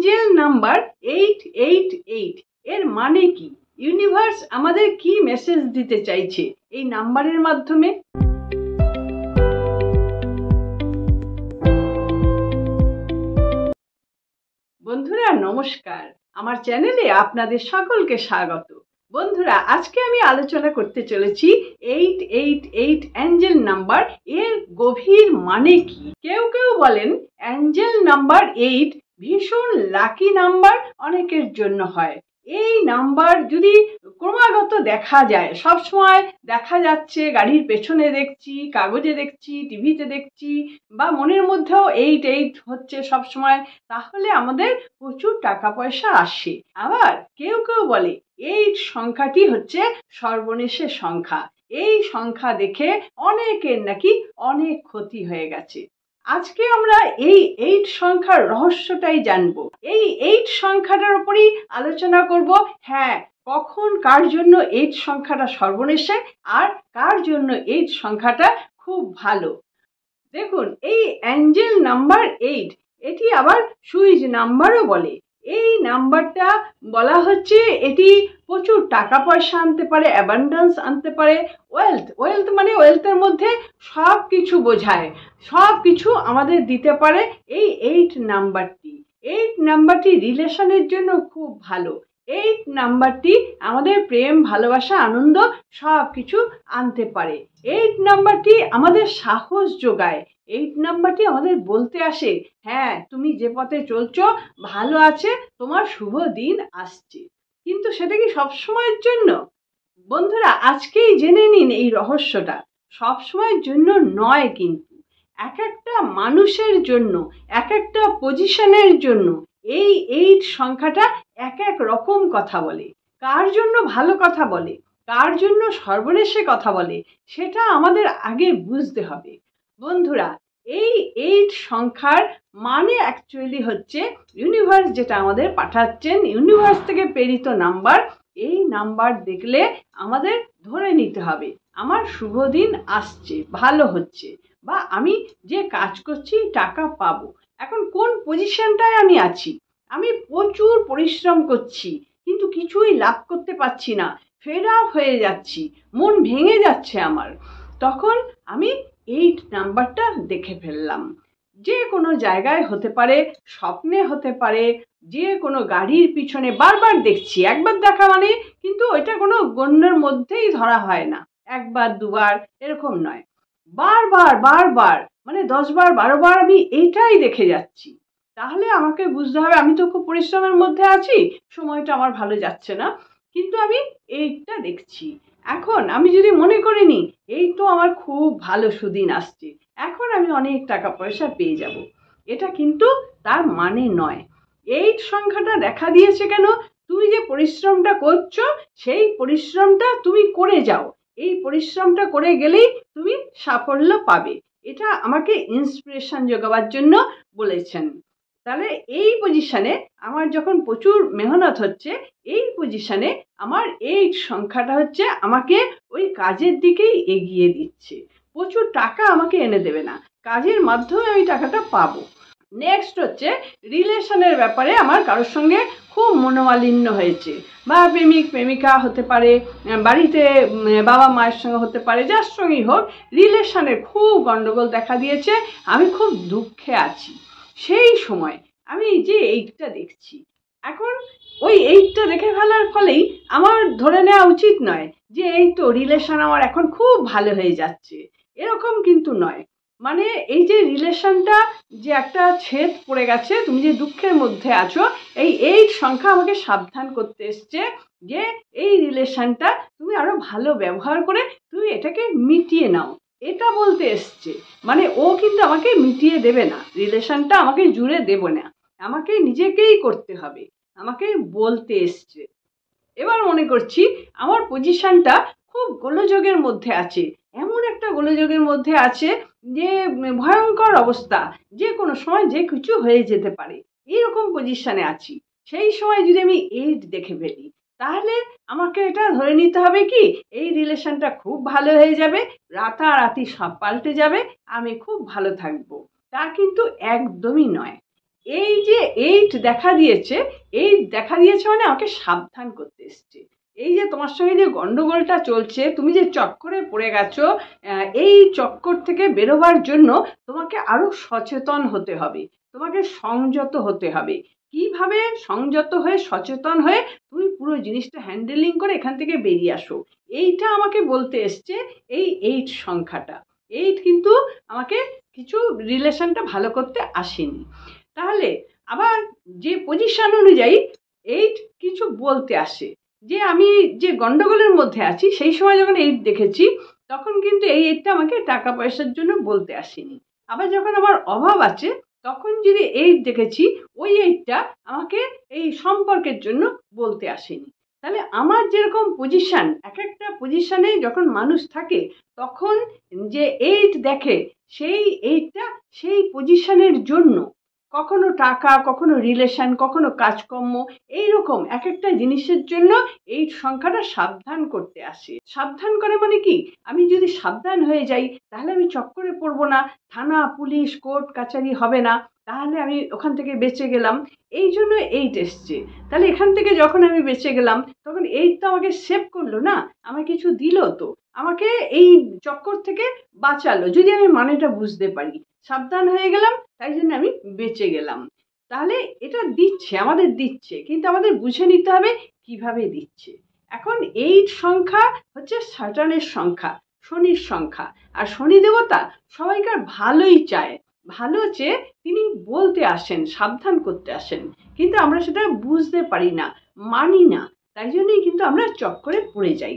Angel number 888 এর মানে কি? ইউনিভার্স আমাদের কি মেসেজ দিতে চাইছে এই নাম্বারের মাধ্যমে? বন্ধুরা নমস্কার, আমার চ্যানেলে আপনাদের সকলকে স্বাগত। বন্ধুরা, আজকে আমি আলোচনা করতে চলেছি 888 অ্যাঞ্জেল নাম্বার এর গভীর মানে কি। কেউ কেউ বলেন অ্যাঞ্জেল নাম্বার 8 ভীষণ লাকি নাম্বার অনেকের জন্য হয়। এই নাম্বার যদি ক্রমাগত দেখা যায়, সবসময় দেখা যাচ্ছে, গাড়ির পেছনে দেখছি, কাগজে দেখছি, টিভিতে দেখছি, বা মনের মধ্যেও 88 হচ্ছে সবসময়, তাহলে আমাদের প্রচুর টাকা পয়সা আসে। আবার কেউ কেউ বলে 8 সংখ্যাটি হচ্ছে সর্বনেশের সংখ্যা। এই সংখ্যা দেখে অনেকের নাকি অনেক ক্ষতি হয়ে গেছে। আজকে আমরা এই 8 সংখ্যার রহস্যটাই জানবো। এই 8 সংখ্যাটার উপরই আলোচনা করব। হ্যাঁ, কখন কার জন্য 8 সংখ্যাটা সর্বনেশে আর কার জন্য 8 সংখ্যাটা খুব ভালো। দেখুন, এই অ্যাঞ্জেল নাম্বার 8 এটি আবার সুইচ নাম্বারও বলে। এই নাম্বারটা বলা হচ্ছে এটি প্রচুর টাকা পয়সা আনতে পারে, অ্যাবান্ডেন্স আনতে পারে, ওয়েলথ মানে ওয়েলথের মধ্যে সব কিছু বোঝায়, সব কিছু আমাদের দিতে পারে এই 8 নাম্বারটি। 8 নাম্বারটি রিলেশনের জন্য খুব ভালো। 8 নাম্বারটি আমাদের প্রেম, ভালোবাসা, আনন্দ সব কিছু আনতে পারে। 8 নাম্বারটি আমাদের সাহস যোগায়। 8 নাম্বারটি আমাদের বলতে আসে, হ্যাঁ, তুমি যে পথে চলছো ভালো আছে, তোমার শুভ দিন আসছে। কিন্তু সেটা কি সব সময়ের জন্য? বন্ধুরা, আজকেই জেনে নিন এই রহস্যটা। সব সময়ের জন্য নয়, কিন্তু এক একটা মানুষের জন্য, এক একটা পজিশনের জন্য এই 8 সংখ্যাটা এক এক রকম কথা বলে। কার জন্য ভালো কথা বলে, কার জন্য সর্বনেশে কথা বলে, সেটা আমাদের আগে বুঝতে হবে। বন্ধুরা, এই 8 সংখ্যার মানে অ্যাকচুয়ালি হচ্ছে ইউনিভার্স যেটা আমাদের পাঠাচ্ছেন, ইউনিভার্স থেকে প্রেরিত নাম্বার। এই নাম্বার দেখলে আমাদের ধরে নিতে হবে আমার শুভ দিন আসছে, ভালো হচ্ছে, বা আমি যে কাজ করছি টাকা পাবো। এখন কোন পজিশনটায় আমি আছি, আমি প্রচুর পরিশ্রম করছি কিন্তু কিছুই লাভ করতে পারছি না, ফেড আপ হয়ে যাচ্ছি, মন ভেঙে যাচ্ছে আমার, তখন আমি 8 নাম্বারটা দেখে ফেললাম। যে কোনো জায়গায় হতে পারে, স্বপ্নে হতে পারে, যে কোনো গাড়ির পিছনে বারবার দেখছি। একবার দেখা মানে কিন্তু ওইটা কোনো গণ্যের মধ্যেই ধরা হয় না, একবার দুবার এরকম নয়, বারবার বারবার মানে 10 বার 12 বার আমি এইটাই দেখে যাচ্ছি। তাহলে আমাকে বুঝতে হবে আমি তো খুব পরিশ্রমের মধ্যে আছি, সময়টা আমার ভালো যাচ্ছে না, কিন্তু আমি এইটা দেখছি। এখন আমি যদি মনে করি নি এই তো আমার খুব ভালো সুদিন আসছে, এখন আমি অনেক টাকা পয়সা পেয়ে যাব, এটা কিন্তু তার মানে নয়। 8 সংখ্যাটা দেখা দিয়েছে কেন? তুমি যে পরিশ্রমটা করছো সেই পরিশ্রমটা তুমি করে যাও, এই পরিশ্রমটা করে গেলেই তুমি সাফল্য পাবে। এটা আমাকে ইন্সপিরেশন জোগাবার জন্য বলেছেন। তাহলে এই পজিশনে আমার যখন প্রচুর মেহনত হচ্ছে, এই পজিশনে আমার 8 সংখ্যাটা হচ্ছে আমাকে ওই কাজের দিকেই এগিয়ে দিচ্ছে। প্রচুর টাকা আমাকে এনে দেবে না, কাজের মাধ্যমে আমি টাকাটা পাবো। নেক্সট হচ্ছে রিলেশনের ব্যাপারে আমার কারোর সঙ্গে খুব মনোমালিন্য হয়েছে, বা প্রেমিক প্রেমিকা হতে পারে, বাড়িতে বাবা মায়ের সঙ্গে হতে পারে, যার সঙ্গেই হোক, রিলেশনের খুব গন্ডগোল দেখা দিয়েছে, আমি খুব দুঃখে আছি। সেই সময় আমি এই যে 8টা দেখছি, এখন ওই 8টা দেখে ফেলার ফলেই আমার ধরে নেওয়া উচিত নয় যে এই তো রিলেশন আমার এখন খুব ভালো হয়ে যাচ্ছে, এরকম কিন্তু নয়। মানে এই যে রিলেশনটা যে একটা ছেদ পড়ে গেছে, তুমি যে দুঃখের মধ্যে আছো, এই 8 সংখ্যা আমাকে সাবধান করতে এসছে যে এই রিলেশনটা তুমি আরো ভালো ব্যবহার করে তুমি এটাকে মিটিয়ে নাও, এটা বলতে এসছে। মানে ও কিন্তু আমাকে মিটিয়ে দেবে না, রিলেশনটা আমাকে জুড়ে দেবে না, আমাকে নিজেকেই করতে হবে, আমাকে বলতে এসছে। এবার মনে করছি আমার পজিশনটা খুব গোলযোগের মধ্যে আছে, এমন একটা গোলযোগের মধ্যে আছে যে ভয়ঙ্কর অবস্থা, যে কোনো সময় যে কিছু হয়ে যেতে পারে, এইরকম পজিশনে আছি। সেই সময় যদি আমি 8 দেখে ফেলি, তাহলে আমাকে এটা ধরে নিতে হবে কি এই রিলেশনটা খুব ভালো হয়ে যাবে, রাতারাতি সব পাল্টে যাবে, আমি খুব ভালো থাকবো। তা কিন্তু একদমই নয়। এই যে 8 দেখা দিয়েছে, মানে আমাকে সাবধান করতে এসছে। এই যে তোমার সঙ্গে যে গন্ডগোলটা চলছে, তুমি যে চক্করে পড়ে গেছো, এই চক্কর থেকে বেরোবার জন্য তোমাকে আরো সচেতন হতে হবে, তোমাকে সংযত হতে হবে। কিভাবে সংযত হয়ে সচেতন হয়ে তুমি পুরো জিনিসটা হ্যান্ডেলিং করে এখান থেকে বেরিয়ে আসো, এইটা আমাকে বলতে এসছে এই 8 সংখ্যাটা। 8 কিন্তু আমাকে কিছু রিলেশনটা ভালো করতে আসেনি। তাহলে আবার যে পজিশন অনুযায়ী 8 কিছু বলতে আসে, যে আমি যে গন্ডগোলের মধ্যে আছি সেই সময় যখন 8 দেখেছি, তখন কিন্তু এই 8টা আমাকে টাকা পয়সার জন্য বলতে আসেনি। আবার যখন আমার অভাব আছে, তখন যদি 8 দেখেছি, ওই 8টা আমাকে এই সম্পর্কের জন্য বলতে আসেনি। তাহলে আমার যেরকম পজিশন, এক একটা পজিশনে যখন মানুষ থাকে, তখন যে 8 দেখে, সেই 8টা সেই পজিশনের জন্য কখনো টাকা, কখনো রিলেশন, কখনো কাজকর্ম, এইরকম এক একটা জিনিসের জন্য এই সংখ্যাটা সাবধান করতে আসে। সাবধান করে মানে কি, আমি যদি সাবধান হয়ে যাই তাহলে আমি চক্করে পড়বো না, থানা পুলিশ কোর্ট কাছারি হবে না, তাহলে আমি ওখান থেকে বেঁচে গেলাম। এই জন্য 8 এসছে। তাহলে এখান থেকে যখন আমি বেঁচে গেলাম, তখন 8 তো আমাকে সেভ করলো না, আমাকে কিছু দিল তো, আমাকে এই চক্কর থেকে বাঁচালো, যদি আমি মানেটা বুঝতে পারি। সাবধান হয়ে গেলাম, তাই জন্য আমি বেঁচে গেলাম। তাহলে এটা দিচ্ছে, আমাদের দিচ্ছে, কিন্তু আমাদের বুঝে নিতে হবে কিভাবে দিচ্ছে। এখন 8 সংখ্যা হচ্ছে স্যাটার্নের সংখ্যা, শনির সংখ্যা। আর শনি দেবতা সবাইকার ভালোই চায়, ভালো চেয়ে তিনি বলতে আসেন, সাবধান করতে আসেন, কিন্তু আমরা সেটা বুঝতে পারি না, মানি না, তাই জন্যই কিন্তু আমরা চক্করে পড়ে যাই।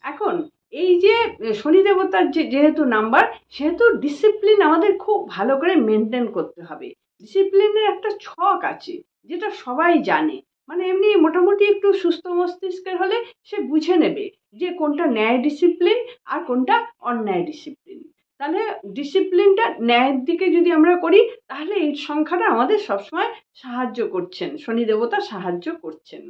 এখন এই যে শনি দেবতার যেহেতু নাম্বার, সেহেতু ডিসিপ্লিন আমাদের খুব ভালো করে মেনটেন করতে হবে। ডিসিপ্লিনের একটা ছক আছে, যেটা সবাই জানে, মানে এমনি মোটামুটি একটু সুস্থ মস্তিষ্কের হলে সে বুঝে নেবে যে কোনটা ন্যায় ডিসিপ্লিন আর কোনটা অন্যায় ডিসিপ্লিন। তাহলে ডিসিপ্লিনটা ন্যায়ের দিকে যদি আমরা করি, তাহলে এই সংখ্যাটা আমাদের সবসময় সাহায্য করছেন, শনি দেবতা সাহায্য করছেন।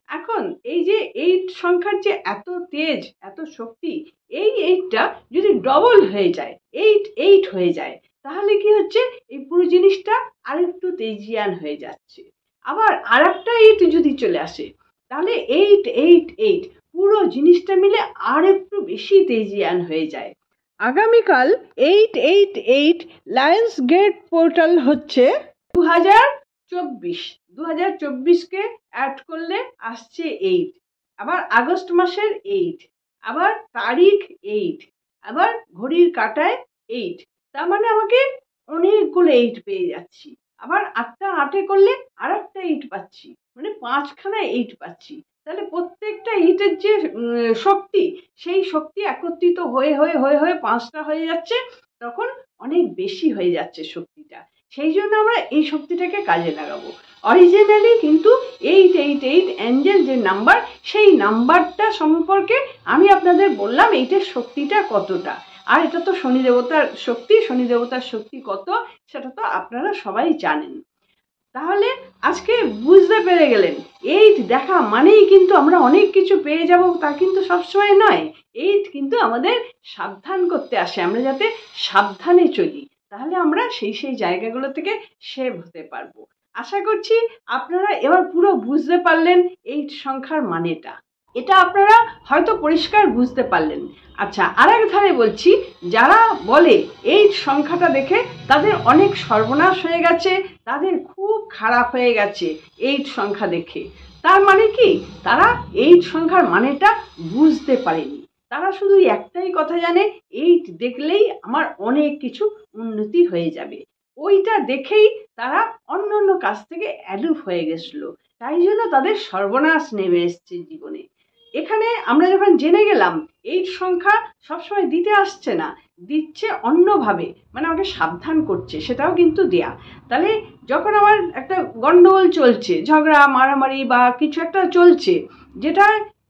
এখন এই যে 8 সংখ্যার যে এত তেজ, এত শক্তি, এই 8টা যদি ডবল হয়ে যায়, 8 হয়ে যায়, তাহলে কি হচ্ছে, এই পুরো জিনিসটা আরেকটু তেজিয়ান হয়ে যাচ্ছে। আবার আর একটা 8 যদি চলে আসে, তাহলে 8 পুরো জিনিসটা মিলে আর একটু বেশি তেজিয়ান হয়ে যায়। আগামীকাল 8 লায়ন্স গেট পোর্টাল হচ্ছে 2024, 2024কে অ্যাড করলে আসছে 8, আবার আগস্ট মাসের 8, আবার তারিখ 8, আবার ঘড়ির কাঁটায় 8, তার মানে আমাকে অনেকগুলো 8 পেয়ে যাচ্ছি। আবার 8টা 8-এ করলে আর একটা 8 পাচ্ছি, মানে 5খানা 8 পাচ্ছি। তাহলে প্রত্যেকটা 8-এর যে শক্তি, সেই শক্তি একত্রিত হয়ে হয়ে হয়ে হয়ে 5টা হয়ে যাচ্ছে, তখন অনেক বেশি হয়ে যাচ্ছে শক্তিটা। সেই জন্য আমরা এই শক্তিটাকে কাজে লাগাবো। অরিজিনালি কিন্তু 888 অ্যাঞ্জেল যে নাম্বার, সেই নাম্বারটা সম্পর্কে আমি আপনাদের বললাম এইটার শক্তিটা কতটা। আর এটা তো শনি দেবতার শক্তি, শনি দেবতার শক্তি কত সেটা তো আপনারা সবাই জানেন। তাহলে আজকে বুঝতে পেরে গেলেন, 8 দেখা মানেই কিন্তু আমরা অনেক কিছু পেয়ে যাব, তা কিন্তু সবসময় নয়। 8 কিন্তু আমাদের সাবধান করতে আসে, আমরা যাতে সাবধানে চলি, তাহলে আমরা সেই জায়গাগুলো থেকে সেভ হতে পারবো। আশা করছি আপনারা এবার পুরো বুঝতে পারলেন 8 সংখ্যার মানেটা। এটা আপনারা হয়তো পরিষ্কার বুঝতে পারলেন। আচ্ছা, আরেক ধারে বলছি, যারা বলে 8 সংখ্যাটা দেখে তাদের অনেক সর্বনাশ হয়ে গেছে, তাদের খুব খারাপ হয়ে গেছে 8 সংখ্যা দেখে, তার মানে কি, তারা 8 সংখ্যার মানেটা বুঝতে পারেনি। তারা শুধু একটাই কথা জানে, 8 দেখলেই আমার অনেক কিছু উন্নতি হয়ে যাবে। ওইটা দেখেই তারা অন্য অন্য কাজ থেকে অ্যালুপ হয়ে গেছিল, তাই জন্য তাদের সর্বনাশ নেমে এসছে জীবনে। এখানে আমরা যখন জেনে গেলাম 8 সংখ্যা সবসময় দিতে আসছে না, দিচ্ছে অন্যভাবে, মানে আমাকে সাবধান করছে, সেটাও কিন্তু দেয়া। তাহলে যখন আমার একটা গন্ডগোল চলছে, ঝগড়া মারামারি বা কিছু একটা চলছে, যেটা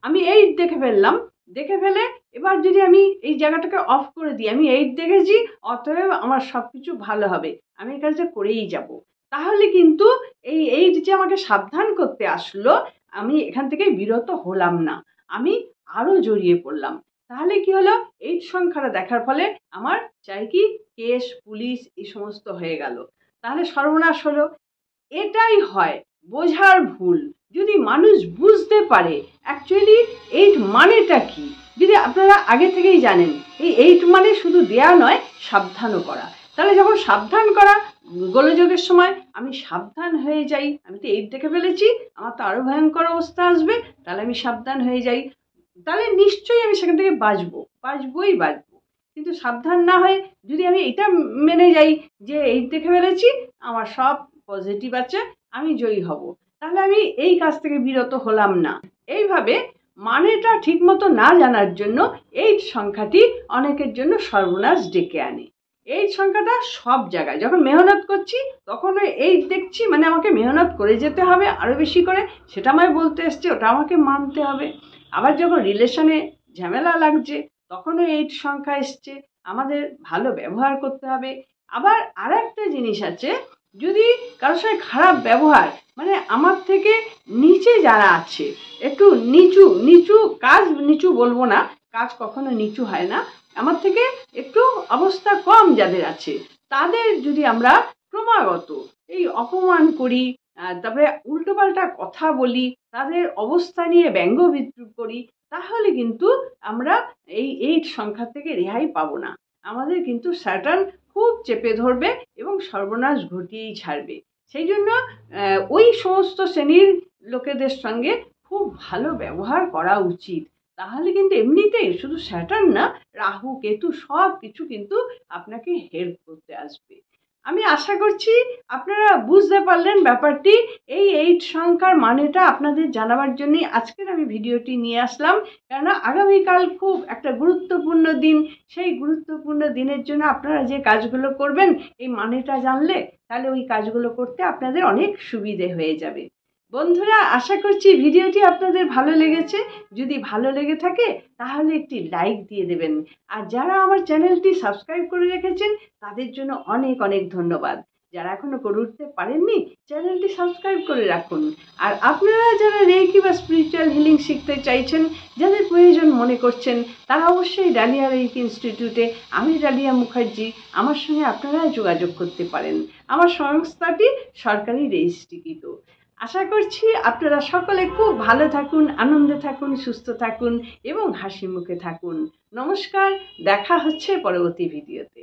আমি 8 দেখে ফেললাম, দেখে ফেলে এবার যদি আমি এই জায়গাটাকে অফ করে দিই, আমি 8 দেখেছি, অতএব আমার সব কিছু ভালো হবে, আমি এই কাজটা করেই যাব, তাহলে কিন্তু এই 8 যে আমাকে সাবধান করতে আসলো, আমি এখান থেকে বিরত হলাম না, আমি আরো জড়িয়ে পড়লাম। তাহলে কি হলো, 8 সংখ্যাটা দেখার ফলে আমার চাই কি কেস পুলিশ এই সমস্ত হয়ে গেল, তাহলে সর্বনাশ হলো। এটাই হয় বোঝার ভুল। যদি মানুষ বুঝতে পারে অ্যাকচুয়ালি এইট মানেটা কি, যদি আপনারা আগে থেকেই জানেন এই এইট মানে শুধু দেয়া নয়, সাবধানও করা। তাহলে যখন সাবধান করা, গোলযোগের সময় আমি সাবধান হয়ে যাই, আমি তো এইট দেখে ফেলেছি, আমার তো আরও ভয়ঙ্কর অবস্থা আসবে, তাহলে আমি সাবধান হয়ে যাই, তাহলে নিশ্চয়ই আমি সেখান থেকে বাঁচবই। কিন্তু সাবধান না হয়ে যদি আমি এটা মেনে যাই যে এইট দেখে ফেলেছি, আমার সব পজিটিভ আছে, আমি জয়ী হব, তাহলে আমি এই কাজ থেকে বিরত হলাম না। এইভাবে মানেটা ঠিকমতো না জানার জন্য এইট সংখ্যাটি অনেকের জন্য সর্বনাশ ডেকে আনে। এই সংখ্যাটা সব জায়গায় যখন মেহনত করছি তখন ওই এইট দেখছি, মানে আমাকে মেহনত করে যেতে হবে আরও বেশি করে, সেটা আমায় বলতে এসছে, ওটা আমাকে মানতে হবে। আবার যখন রিলেশনে ঝামেলা লাগছে তখনও এইট সংখ্যা এসছে, আমাদের ভালো ব্যবহার করতে হবে। আবার আর একটা জিনিস আছে, যদি কারোর সঙ্গে খারাপ ব্যবহার, মানে আমার থেকে নিচে যারা আছে, একটু নিচু কাজ, নিচু বলবো না, কাজ কখনো নিচু হয় না, আমার থেকে একটু অবস্থা কম যাদের আছে, তাদের যদি আমরা ক্রমাগত এই অপমান করি, তারপরে উল্টোপাল্টা কথা বলি, তাদের অবস্থা নিয়ে ব্যঙ্গ বিদ্রুপ করি, তাহলে কিন্তু আমরা এই এইট সংখ্যা থেকে রেহাই পাবো না। আমাদের কিন্তু স্যাটার্ন খুব চেপে ধরবে এবং সর্বনাশ ঘটিয়েই ছাড়বে। সেই জন্য ওই সমস্ত শ্রেণীর লোকেদের সঙ্গে খুব ভালো ব্যবহার করা উচিত। তাহলে কিন্তু এমনিতেই শুধু স্যাটার্ন না, রাহু কেতু সব কিছু কিন্তু আপনাকে হেল্প করতে আসবে। আমি আশা করছি আপনারা বুঝতে পারলেন ব্যাপারটি। এই এইট সংখ্যার মানেটা আপনাদের জানাবার জন্যই আজকের আমি ভিডিওটি নিয়ে আসলাম, কেননা আগামীকাল খুব একটা গুরুত্বপূর্ণ দিন। সেই গুরুত্বপূর্ণ দিনের জন্য আপনারা যে কাজগুলো করবেন এই মানেটা জানলে, তাহলে ওই কাজগুলো করতে আপনাদের অনেক সুবিধে হয়ে যাবে। বন্ধুরা, আশা করছি ভিডিওটি আপনাদের ভালো লেগেছে। যদি ভালো লেগে থাকে তাহলে একটি লাইক দিয়ে দেবেন, আর যারা আমার চ্যানেলটি সাবস্ক্রাইব করে রেখেছেন তাদের জন্য অনেক অনেক ধন্যবাদ। যারা এখনো করে উঠতে পারেননি, চ্যানেলটি সাবস্ক্রাইব করে রাখুন। আর আপনারা যারা রেকি বা স্পিরিচুয়াল হিলিং শিখতে চাইছেন, যাদের প্রয়োজন মনে করছেন, তারা অবশ্যই ডালিয়া রেকি ইনস্টিটিউটে, আমি ডালিয়া মুখার্জি, আমার সঙ্গে আপনারা যোগাযোগ করতে পারেন। আমার সংস্থাটি সরকারি রেজিস্ট্রিকৃত। আশা করছি আপনারা সকলে খুব ভালো থাকুন, আনন্দে থাকুন, সুস্থ থাকুন এবং হাসি মুখে থাকুন। নমস্কার, দেখা হচ্ছে পরবর্তী ভিডিওতে।